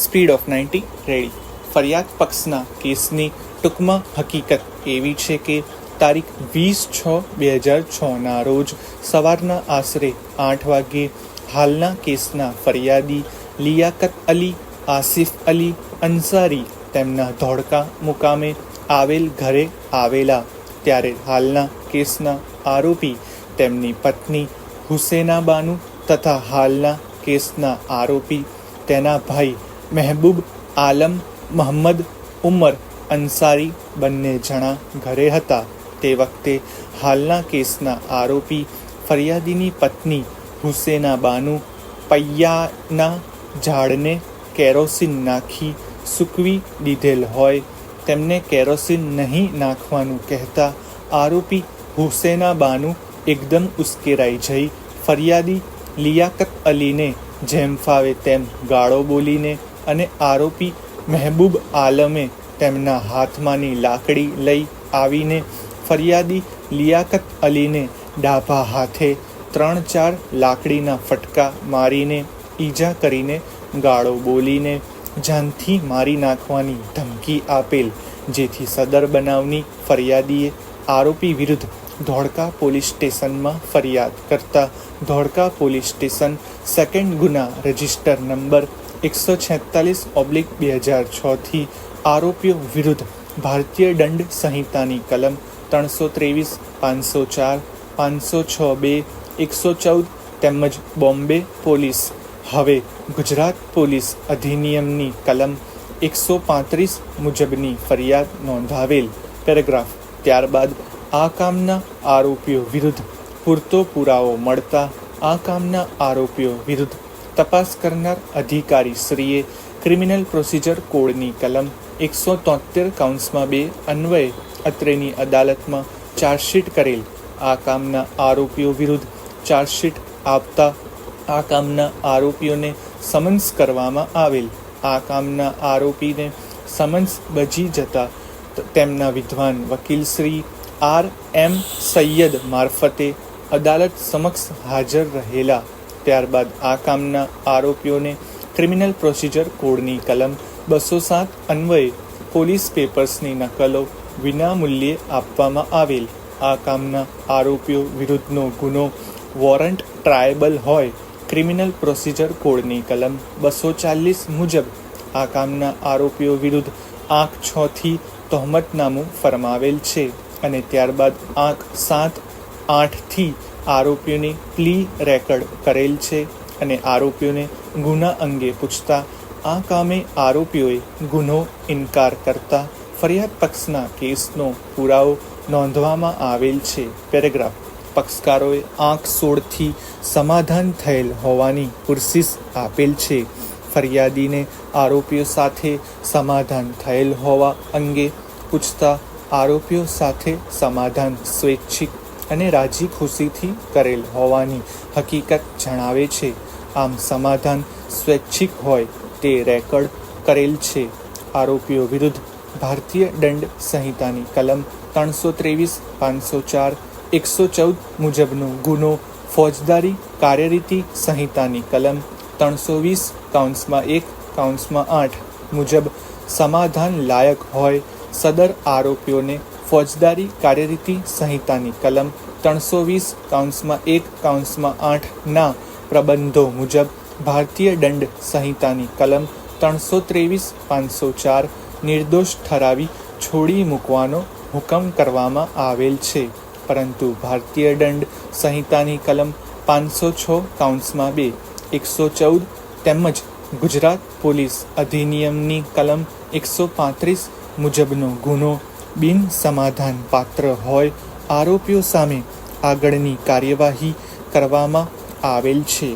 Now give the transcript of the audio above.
Speed of 90 ready. ફરિયાદ પક્ષના કેસની ટૂંકમાં હકીકત એવી છે કે તારીખ 20/6/2006 રોજ સવારના આશરે 8 વાગ્યે હાલના કેસના ફરિયાદી લિયાકત અલી આસિફ અલી અંસારી તેમના ધોળકા મુકામે આવેલ ઘરે આવેલા, ત્યારે હાલના કેસના આરોપી તેમની પત્ની હુસેના બાનુ તથા હાલના કેસના આરોપી તેના ભાઈ મહેબૂબ આલમ મહમ્મદ ઉમર અંસારી બંને જણા ઘરે હતા. તે વખતે હાલના કેસના આરોપી ફરિયાદીની પત્ની હુસેના બાનુ પૈયાના ઝાડને કેરોસીન નાખી સૂકવી દીધેલ હોય તેમને કેરોસીન નહીં નાખવાનું કહેતા આરોપી હુસેના બાનુ એકદમ ઉશ્કેરાઈ જઈ ફરિયાદી લિયાકત અલીને જેમ ફાવે તેમ ગાળો બોલીને અને આરોપી મહેબૂબ આલમે તેમના હાથમાંની લાકડી લઈ આવીને ફરિયાદી લિયાકત અલીને ડાભા હાથે 3-4 લાકડીના ફટકા મારીને ઈજા કરીને ગાળો બોલીને જાનથી મારી નાખવાની ધમકી આપેલ, જેથી સદર બનાવની ફરિયાદીએ આરોપી વિરુદ્ધ ધોળકા પોલીસ સ્ટેશનમાં ફરિયાદ કરતા ધોળકા પોલીસ સ્ટેશન સેકન્ડ ગુના રજિસ્ટર નંબર 146/2006 થી આરોપીઓ વિરુદ્ધ ભારતીય દંડ સંહિતાની કલમ 323, 504, 506(2), 114 તેમજ બોમ્બે પોલીસ હવે ગુજરાત પોલીસ અધિનિયમની કલમ 135 મુજબની ફરિયાદ નોંધાવેલ. પેરેગ્રાફ. ત્યારબાદ આ કામના આરોપીઓ વિરુદ્ધ પૂરતો પુરાવો મળતા આ કામના આરોપીઓ વિરુદ્ધ તપાસ કરનાર અધિકારી શ્રીએ ક્રિમિનલ પ્રોસિજર કોડની કલમ 173(2) અન્વયે અત્રેની અદાલતમાં ચાર્જશીટ કરેલ. આ કામના આરોપીઓ વિરુદ્ધ ચાર્જશીટ આપતા આ કામના આરોપીઓને સમન્સ કરવામાં આવેલ. આ કામના આરોપીને સમન્સ બજી જતા તેમના વિદ્વાન વકીલ શ્રી R.M. સૈયદ મારફતે અદાલત સમક્ષ હાજર રહેલા. ત્યારબાદ આ કામના આરોપીઓને ક્રિમિનલ પ્રોસિજર કોડની કલમ 207 અન્વયે પોલીસ પેપર્સની નકલો વિનામૂલ્યે આપવામાં આવેલ. આ કામના આરોપીઓ વિરુદ્ધનો ગુનો વોરંટ ટ્રાયેબલ હોય ક્રિમિનલ પ્રોસિજર કોડની કલમ 240 મુજબ આ કામના આરોપીઓ વિરુદ્ધ આંક 6 થી તહોમતનામું ફરમાવેલ છે અને ત્યારબાદ આંક 7, 8 થી આરોપીઓની પ્લી રેકર્ડ કરેલ છે અને આરોપીઓને ગુના અંગે પૂછતા આ કામે આરોપીઓએ ગુનો ઇનકાર કરતા ફરિયાદ પક્ષના કેસનો પુરાવો નોંધવામાં આવેલ છે. પેરેગ્રાફ. પક્ષકારોએ આંક 16 થી સમાધાન થયેલ હોવાની પુરસીસ આપેલ છે. ફરિયાદીને આરોપીઓ સાથે સમાધાન થયેલ હોવા અંગે પૂછતા આરોપીઓ સાથે સમાધાન સ્વૈચ્છિક અને રાજી ખુશીથી કરેલ હોવાની હકીકત જણાવે છે. આમ સમાધાન સ્વૈચ્છિક હોય તે રેકર્ડ કરેલ છે. આરોપીઓ વિરુદ્ધ ભારતીય દંડ સંહિતાની કલમ 323, 504, 114 મુજબનો ગુનો ફોજદારી કાર્યરીતિ સંહિતાની કલમ 320(1)(8) મુજબ સમાધાન લાયક હોય સદર આરોપીઓને ફોજદારી કાર્યરીતિ સંહિતાની કલમ 320(1)(8) ના પ્રબંધો મુજબ ભારતીય દંડ સંહિતાની કલમ 323, 504 નિર્દોષ ઠરાવી છોડી મૂકવાનો હુકમ કરવામાં આવેલ છે. પરંતુ ભારતીય દંડ સંહિતાની કલમ 506(2), 114 તેમજ ગુજરાત પોલીસ અધિનિયમની કલમ 135 મુજબનો ગુનો બિન સમાધાન પાત્ર હોય આરોપીઓ સામે આગળની કાર્યવાહી કરવામાં આવેલ છે.